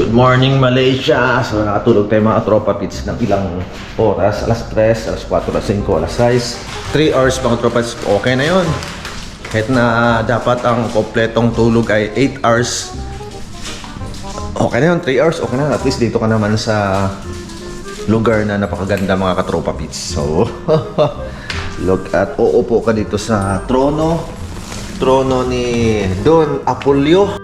Good morning, Malaysia! So nakatulog tayo mga tropa pits ng ilang oras. Alas 3, alas 4, alas 5, alas 6. 3 hours mga tropa pits. Okay na yon. Kahit na dapat ang kompletong tulog ay 8 hours. Okay na yun, 3 hours. Okay na. At least dito ka naman sa lugar na napakaganda mga katropa pits. So, look at, uupo ka dito sa trono. Trono ni Don Apolyo.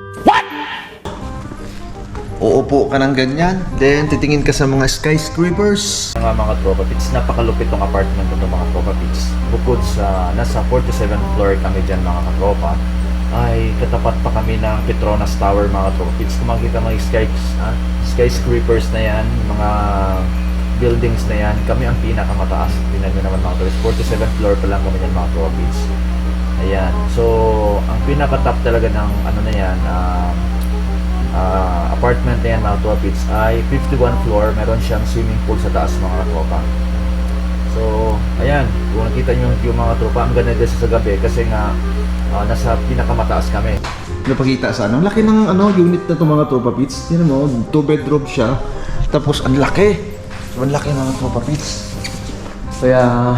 Uupo ka ng ganyan, then titingin ka sa mga skyscrapers. Mga tropa pits, napakalupit tong apartment ito mga tropa pits. Bukod sa nasa 47th floor kami dyan mga katropa, ay katapat pa kami ng Petronas Tower mga tropa pits. Kung makikita mga skyscrapers na yan, mga buildings na yan, kami ang pinakamataas. Tingnan nyo naman mga tropa, 47th floor pa lang kami dyan mga tropa pits. Ayan, so ang pinaka-top talaga ng ano na yan, apartment na yan mga tropa pits ay 51 floor. Meron siyang swimming pool sa taas mga tropa. So ayan, kung nakita nyo yung view mga tropa, ang ganda din sa gabi kasi nga nasa pinakamataas kami. Napakita sa ano, laki ng unit na to mga tropa pits. Tingnan mo, 2 bedroom siya. Tapos ang laki. Ang laki mga tropa pits. Kaya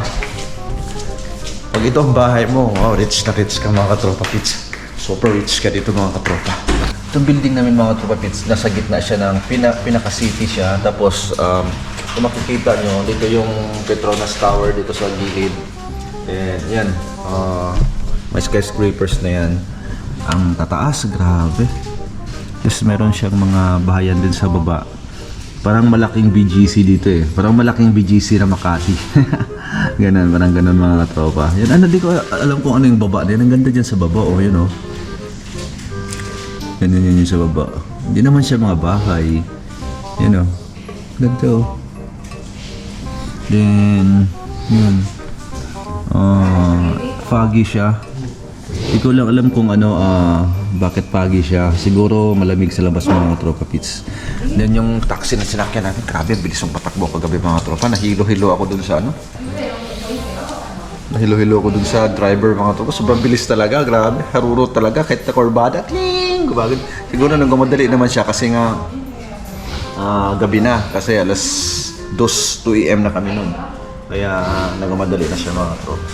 pag ito ang bahay mo, wow, rich na rich ka mga tropa pits. Super rich ka dito mga katropa. Itong building namin mga tropa pits, nasa gitna siya ng pinaka-city siya. Tapos kung makikita nyo, dito yung Petronas Tower dito sa gilid. And yan, may skyscrapers na yan. Ang tataas, grabe. Tapos meron siyang mga bahayan din sa baba. Parang malaking BGC dito eh. Parang malaking BGC na Makati. Ganun, parang ganun mga katropa. Yan, di ko alam kung ano yung baba. Yan, ang ganda dyan sa baba. Oh, yun oh. Ganun yun yung sa baba. Hindi naman siya mga bahay. Yan oh. Ganda oh. Then, yun. Foggy siya. Hindi ko lang alam kung ano, bakit foggy siya. Siguro malamig sa labas mga tropa pits. Then yung taxi na sinakyan natin, grabe, bilis yung patakbo kagabi mga tropa. Nahilo-hilo ako dun sa ano. Nahilo-hilo ako dun sa driver mga tropa. Sobrang bilis talaga, grabe. Haruro talaga, kahit na kurbada. Tling! Gumagod. Siguro nang gumadali naman siya kasi nga gabi na. Kasi alas 2 AM na kami nun. Kaya nagmamadali na siya mga tropa.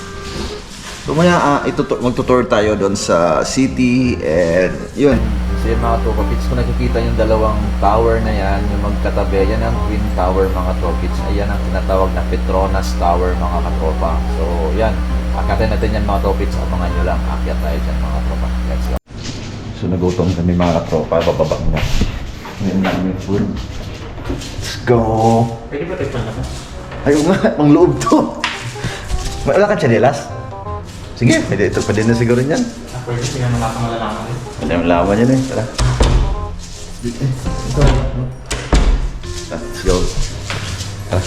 So maya magtutour tayo doon sa city and yun. So yun mga tropa pits, kung nakikita yung dalawang tower na yan, yung magkatabi, yan ang Twin Tower mga tropa pits. Ayan ang tinatawag na Petronas Tower mga katropa. So yan, akatin natin yan mga tropa pits. Abangan nyo lang, akyat tayo dyan mga tropa. Let's go. So nagutom kami mga katropa, bababa na. Ngayon namin food. Let's go! Pwede ba tayo na? Ayaw nga, pang loob to. Wala kang chanelas? Sige, pwede na siguro niyan. Pwede siya malalaman rin. Pwede malaman yan eh, tara. Let's go. Tara.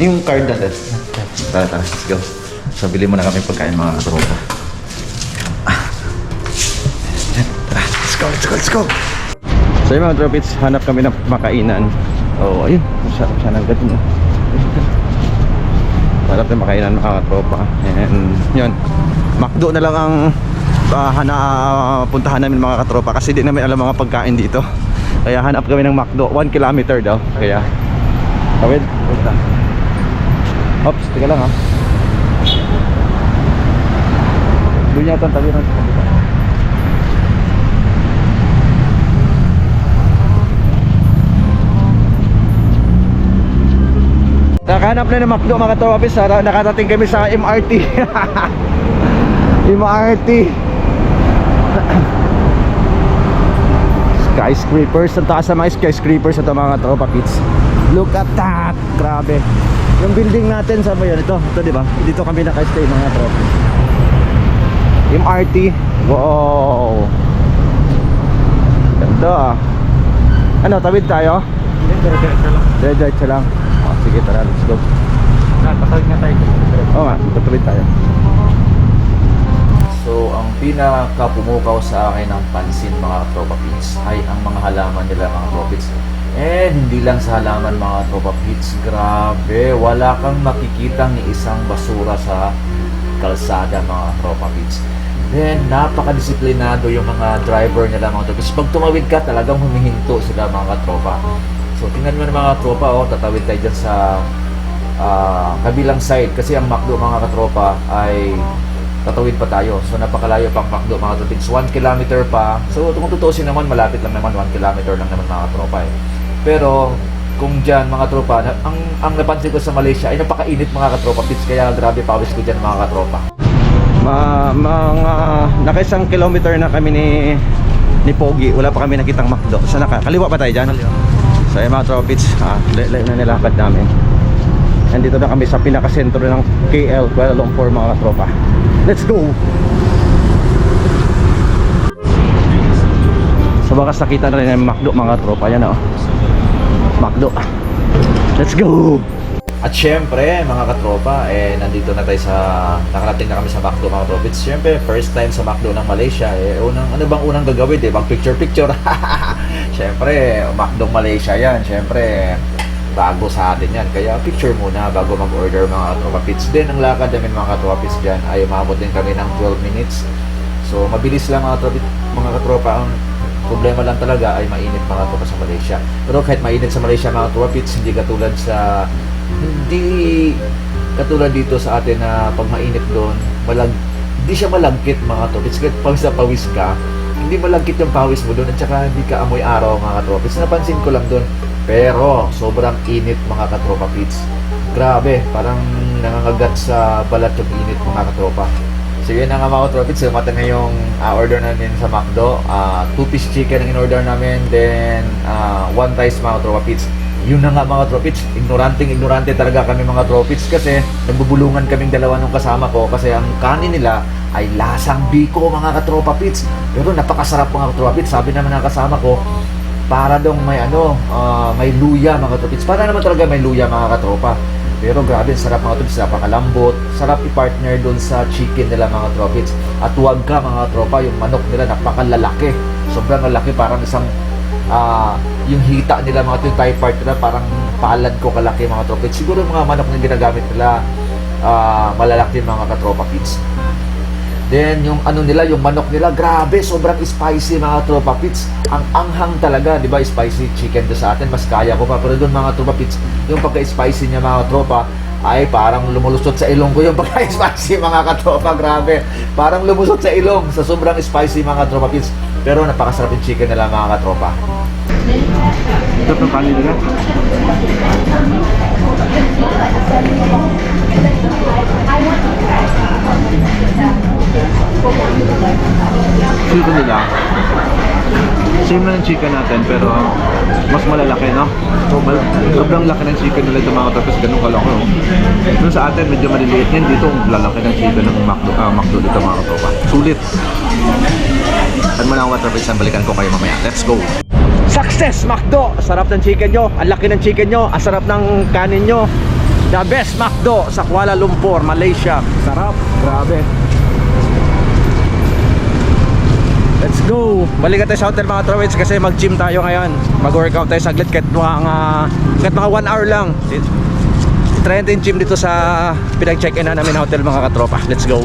Yung card natin. Tara, let's go. So, bili mo na kami pagkain mga katropa. Tara, let's go. So yung mga tropits, hanap kami ng makainan. Oh, ayun, masarap siya ng gato. Hanap ng makainan mga katropa. And yun, McDo na lang ang puntahan namin mga katropa kasi di namin alam mga pagkain dito. Kaya hanap kami ng McDo, 1 kilometer daw. Kaya kawid, punta. Ops, teka lang ha. Doon yata ang tabi ng kapita. Nakahanap na ng McDo mga katropa. Nakatating kami sa MRT. MRT. Skyscrapers. Ang taas sa mga skyscrapers ito mga tropa pits. Look at that. Grabe. Yung building natin, saan ba yun? Ito di ba? Dito kami naka-stay mga tropa. MRT. Wow. Ganda. Ano, tawid tayo? Diretso lang. Oh, sige, tara, let's go. Patawid nga tayo. Oo nga, tatawid tayo. So, ang pinaka-pumukaw sa akin ng pansin mga tropa pits ay ang mga halaman nila mga tropa pits. And hindi lang sa halaman mga tropa pits, grabe, wala kang makikitang ni isang basura sa kalsada mga tropa pits. Then, napaka-disiplinado yung mga driver nila mga tropa. Pag tumawid ka, talagang humihinto sila mga katropa. So, tingnan mo ng mga tropa, tatawid tayo dyan sa kabilang side. Kasi ang McDo mga katropa ay tatawid pa tayo. So, napakalayo pang McDo mga tropa. It's 1 kilometer pa. So, kung tutuusin naman, malapit lang naman. 1 kilometer lang naman mga katropa eh. Pero, kung dyan mga katropa, ang napansin ko sa Malaysia ay napakainit mga katropa pits. Kaya grabe pawis ko dyan mga katropa. Mga naka 1 kilometer na kami ni Pogi. Wala pa kami nakitang McDo. Saan kaliwa pa tayo dyan? So yung mga tropits, layo na nilakad namin. Nandito na kami sa pinakasentro ng KL, Kuala Lumpur mga katropa. Let's go! Sa bakas nakita na rin yung McDo mga tropa. Yan McDo. Let's go! At syempre, mga katropa, nandito na tayo nakarating na kami sa McDo mga tropits. Syempre, first time sa McDo ng Malaysia. Ano bang unang gagawin? Mag picture-picture. Syempre, McDo Malaysia yan. Syempre, bago sa atin yan. Kaya picture muna bago mag-order mga katropa pits. Then, ang lakad namin mga katropa pits dyan ay umabot din kami ng 12 minutes. So, mabilis lang mga katropa. Ang problema lang talaga ay mainit mga katropa sa Malaysia. Pero kahit mainit sa Malaysia mga katropa pits, hindi katulad dito sa atin na pag mainit doon, hindi siya malagkit mga tropits. Pag sa pawis ka, hindi malagkit yung pawis mo doon at saka hindi ka amoy araw mga tropits. Napansin ko lang doon. Pero sobrang init mga katropa pits. Grabe, parang nangangagat sa balat yung init mga katropa. So yun na nga mga tropits, mata na yung order namin sa McDo. 2-piece chicken ang in-order namin, then 1 rice mga tropa pits. Yun na nga mga tropits, ignorante talaga kami mga tropits kasi nagbubulungan kaming dalawa nung kasama ko kasi ang kanin nila ay lasang biko mga katropa pits. Pero napakasarap mga katropa pits. Sabi naman ng kasama ko, para dong may luya mga tropits. Para naman talaga may luya mga katropa. Pero grabe, sarap mga tropits, napakalambot. Sarap i-partner doon sa chicken nila mga tropits. At huwag ka mga tropa, yung manok nila napakalalaki. Sobrang lalaki, parang isang yung hita nila mga yung thigh part nila parang palad ko kalaki mga tropits. Siguro mga manok na ginagamit nila malalaki mga katropa pits. Then yung yung manok nila, grabe, sobrang spicy mga tropa pits. Ang anghang talaga, di ba? Spicy chicken do sa atin, mas kaya ko pa. Pero doon mga tropa pits, yung pagka-spicy niya mga tropa ay parang lumulusot sa ilong ko yung pagka-spicy mga katropa. Grabe, parang lumusot sa ilong sa sobrang spicy mga tropa pits. Pero napakasarap yung chicken nila mga katropa. Ito yung kanin nila. Chicken nila same na ng chicken natin pero mas malalaki, no? Sobrang laki ng chicken nila ito mga tapos ganun kalaki, no? Doon sa atin medyo maliliit yan, dito ang lalaki ng chicken ng McDo dito mga katropa. Sulit. At mo lang waterfish, balikan ko kayo mamaya. Let's go! Success McDo! Sarap ng chicken nyo, ang laki ng chicken nyo, ang sarap ng kanin nyo. The best McDo sa Kuala Lumpur, Malaysia. Sarap, grabe. Let's go! Balik tayo sa hotel mga trawits kasi mag-gym tayo ngayon. Mag-workout tayo saglit kahit mga 1 hour lang. Try natin gym dito sa pinag-check-in na namin na hotel mga katropa. Let's go!